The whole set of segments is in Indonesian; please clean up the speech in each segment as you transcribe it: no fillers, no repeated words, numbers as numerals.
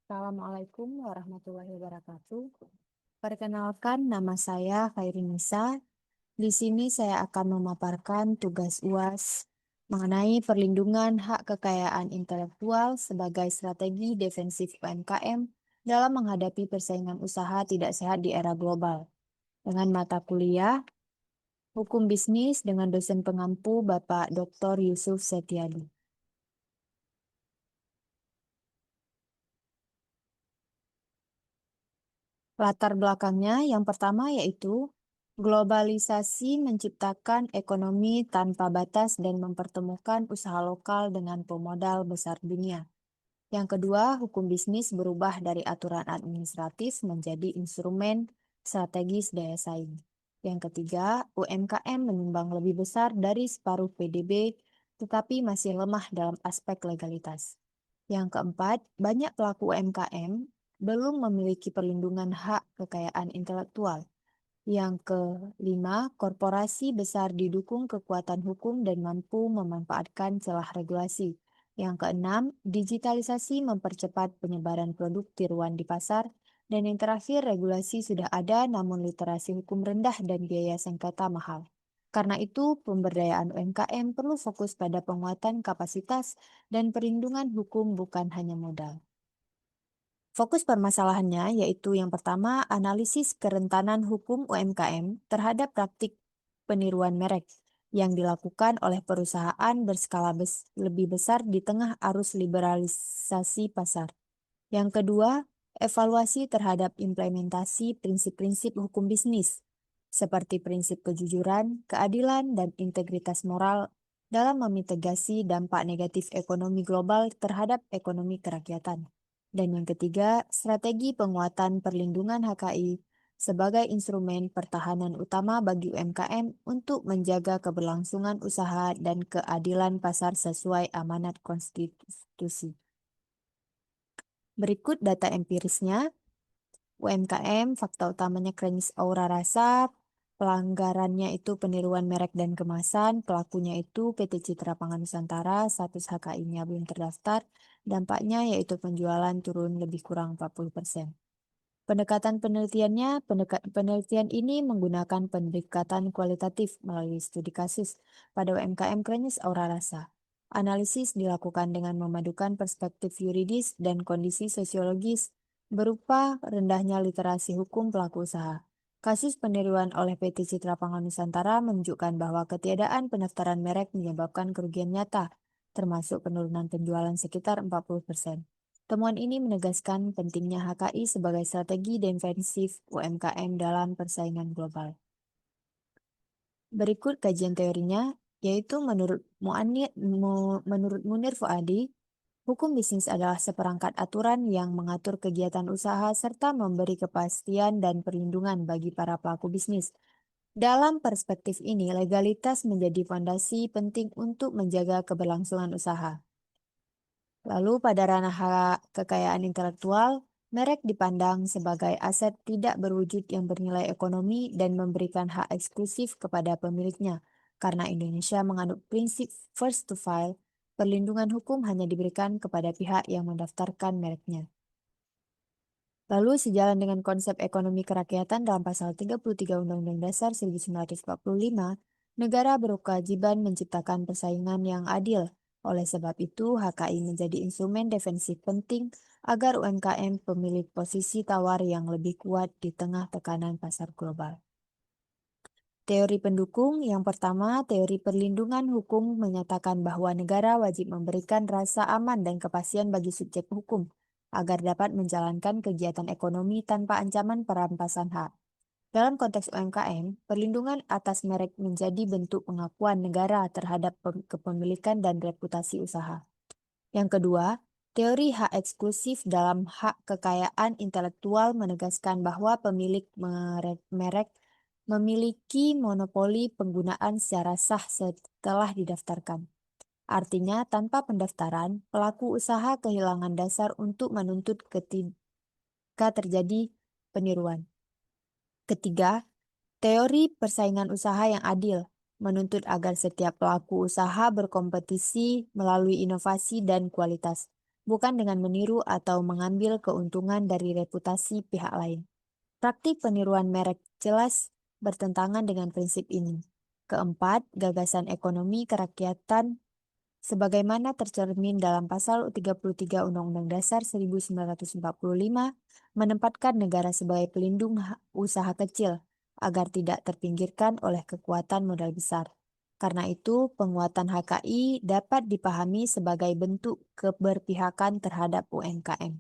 Assalamualaikum warahmatullahi wabarakatuh. Perkenalkan, nama saya Khairi Nisa. Di sini saya akan memaparkan tugas UAS mengenai perlindungan hak kekayaan intelektual sebagai strategi defensif UMKM dalam menghadapi persaingan usaha tidak sehat di era global. Dengan mata kuliah Hukum Bisnis dengan dosen pengampu Bapak Dr. Yusuf Setiadi. Latar belakangnya yang pertama yaitu globalisasi menciptakan ekonomi tanpa batas dan mempertemukan usaha lokal dengan pemodal besar dunia. Yang kedua, hukum bisnis berubah dari aturan administratif menjadi instrumen strategis daya saing. Yang ketiga, UMKM menyumbang lebih besar dari separuh PDB, tetapi masih lemah dalam aspek legalitas. Yang keempat, banyak pelaku UMKM belum memiliki perlindungan hak kekayaan intelektual. Yang kelima, korporasi besar didukung kekuatan hukum dan mampu memanfaatkan celah regulasi. Yang keenam, digitalisasi mempercepat penyebaran produk tiruan di pasar. Dan yang terakhir, regulasi sudah ada namun literasi hukum rendah dan biaya sengketa mahal. Karena itu, pemberdayaan UMKM perlu fokus pada penguatan kapasitas dan perlindungan hukum bukan hanya modal. Fokus permasalahannya yaitu yang pertama, analisis kerentanan hukum UMKM terhadap praktik peniruan merek yang dilakukan oleh perusahaan berskala lebih besar di tengah arus liberalisasi pasar. Yang kedua, evaluasi terhadap implementasi prinsip-prinsip hukum bisnis, seperti prinsip kejujuran, keadilan, dan integritas moral dalam memitigasi dampak negatif ekonomi global terhadap ekonomi kerakyatan. Dan yang ketiga, strategi penguatan perlindungan HKI sebagai instrumen pertahanan utama bagi UMKM untuk menjaga keberlangsungan usaha dan keadilan pasar sesuai amanat konstitusi. Berikut data empirisnya. UMKM, fakta utamanya klinis aura rasa, pelanggarannya itu peniruan merek dan kemasan, pelakunya itu PT Citra Pangan Nusantara, status HKI-nya belum terdaftar, dampaknya yaitu penjualan turun lebih kurang 40%. Pendekatan penelitiannya, penelitian ini menggunakan pendekatan kualitatif melalui studi kasus pada UMKM klinis aura rasa. Analisis dilakukan dengan memadukan perspektif yuridis dan kondisi sosiologis berupa rendahnya literasi hukum pelaku usaha. Kasus peniruan oleh PT Citra Pangan Nusantara menunjukkan bahwa ketiadaan pendaftaran merek menyebabkan kerugian nyata, termasuk penurunan penjualan sekitar 40%. Temuan ini menegaskan pentingnya HKI sebagai strategi defensif UMKM dalam persaingan global. Berikut kajian teorinya, yaitu menurut Munir Fuadi, hukum bisnis adalah seperangkat aturan yang mengatur kegiatan usaha serta memberi kepastian dan perlindungan bagi para pelaku bisnis. Dalam perspektif ini, legalitas menjadi fondasi penting untuk menjaga keberlangsungan usaha. Lalu pada ranah hak kekayaan intelektual, merek dipandang sebagai aset tidak berwujud yang bernilai ekonomi dan memberikan hak eksklusif kepada pemiliknya. Karena Indonesia menganut prinsip first to file, perlindungan hukum hanya diberikan kepada pihak yang mendaftarkan mereknya. Lalu sejalan dengan konsep ekonomi kerakyatan dalam pasal 33 Undang-Undang Dasar 1945, negara berkewajiban menciptakan persaingan yang adil. Oleh sebab itu, HKI menjadi instrumen defensif penting agar UMKM pemilik posisi tawar yang lebih kuat di tengah tekanan pasar global. Teori pendukung yang pertama, teori perlindungan hukum menyatakan bahwa negara wajib memberikan rasa aman dan kepastian bagi subjek hukum agar dapat menjalankan kegiatan ekonomi tanpa ancaman perampasan hak. Dalam konteks UMKM, perlindungan atas merek menjadi bentuk pengakuan negara terhadap kepemilikan dan reputasi usaha. Yang kedua, teori hak eksklusif dalam hak kekayaan intelektual menegaskan bahwa pemilik merek memiliki monopoli penggunaan secara sah setelah didaftarkan. Artinya, tanpa pendaftaran, pelaku usaha kehilangan dasar untuk menuntut ketika terjadi peniruan. Ketiga, teori persaingan usaha yang adil menuntut agar setiap pelaku usaha berkompetisi melalui inovasi dan kualitas. bukan dengan meniru atau mengambil keuntungan dari reputasi pihak lain. Praktik peniruan merek jelas bertentangan dengan prinsip ini. Keempat, gagasan ekonomi kerakyatan sebagaimana tercermin dalam pasal 33 Undang-Undang Dasar 1945 menempatkan negara sebagai pelindung usaha kecil agar tidak terpinggirkan oleh kekuatan modal besar. Karena itu, penguatan HKI dapat dipahami sebagai bentuk keberpihakan terhadap UMKM.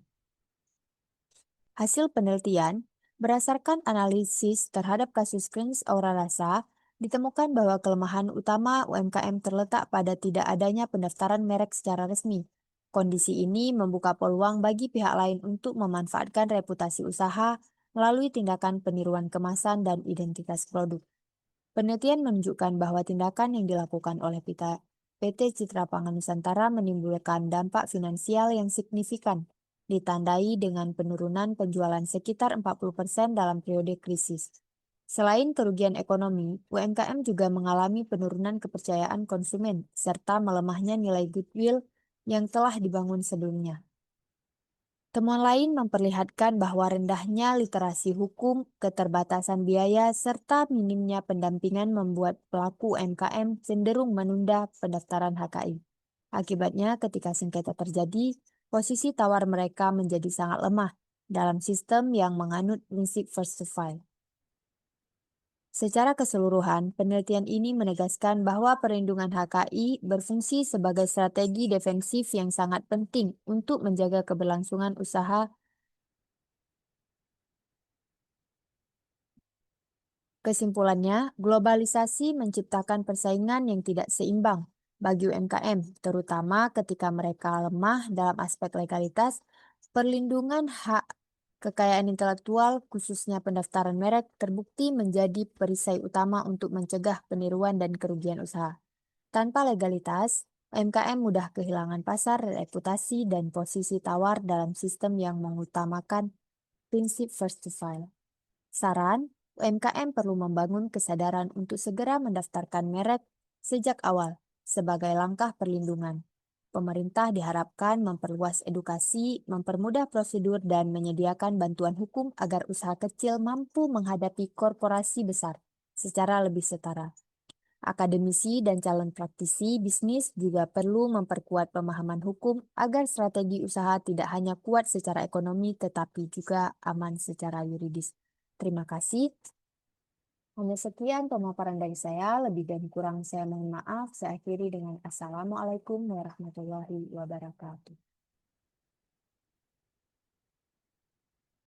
Hasil penelitian, berdasarkan analisis terhadap kasus Kings Aura Rasa, ditemukan bahwa kelemahan utama UMKM terletak pada tidak adanya pendaftaran merek secara resmi. Kondisi ini membuka peluang bagi pihak lain untuk memanfaatkan reputasi usaha melalui tindakan peniruan kemasan dan identitas produk. Penelitian menunjukkan bahwa tindakan yang dilakukan oleh PT Citra Pangan Nusantara menimbulkan dampak finansial yang signifikan, ditandai dengan penurunan penjualan sekitar 40% dalam periode krisis. Selain kerugian ekonomi, UMKM juga mengalami penurunan kepercayaan konsumen serta melemahnya nilai goodwill yang telah dibangun sebelumnya. Temuan lain memperlihatkan bahwa rendahnya literasi hukum, keterbatasan biaya, serta minimnya pendampingan membuat pelaku UMKM cenderung menunda pendaftaran HKI. Akibatnya, ketika sengketa terjadi, posisi tawar mereka menjadi sangat lemah dalam sistem yang menganut prinsip first to file. Secara keseluruhan, penelitian ini menegaskan bahwa perlindungan HKI berfungsi sebagai strategi defensif yang sangat penting untuk menjaga keberlangsungan usaha. Kesimpulannya, globalisasi menciptakan persaingan yang tidak seimbang bagi UMKM, terutama ketika mereka lemah dalam aspek legalitas, perlindungan hak kekayaan intelektual, khususnya pendaftaran merek, terbukti menjadi perisai utama untuk mencegah peniruan dan kerugian usaha. Tanpa legalitas, UMKM mudah kehilangan pasar, reputasi, dan posisi tawar dalam sistem yang mengutamakan prinsip first to file. Saran, UMKM perlu membangun kesadaran untuk segera mendaftarkan merek sejak awal sebagai langkah perlindungan. Pemerintah diharapkan memperluas edukasi, mempermudah prosedur, dan menyediakan bantuan hukum agar usaha kecil mampu menghadapi korporasi besar secara lebih setara. Akademisi dan calon praktisi bisnis juga perlu memperkuat pemahaman hukum agar strategi usaha tidak hanya kuat secara ekonomi tetapi juga aman secara yuridis. Terima kasih. Hanya sekian pemaparan dari saya. Lebih dan kurang saya mohon maaf. Saya akhiri dengan Assalamualaikum warahmatullahi wabarakatuh.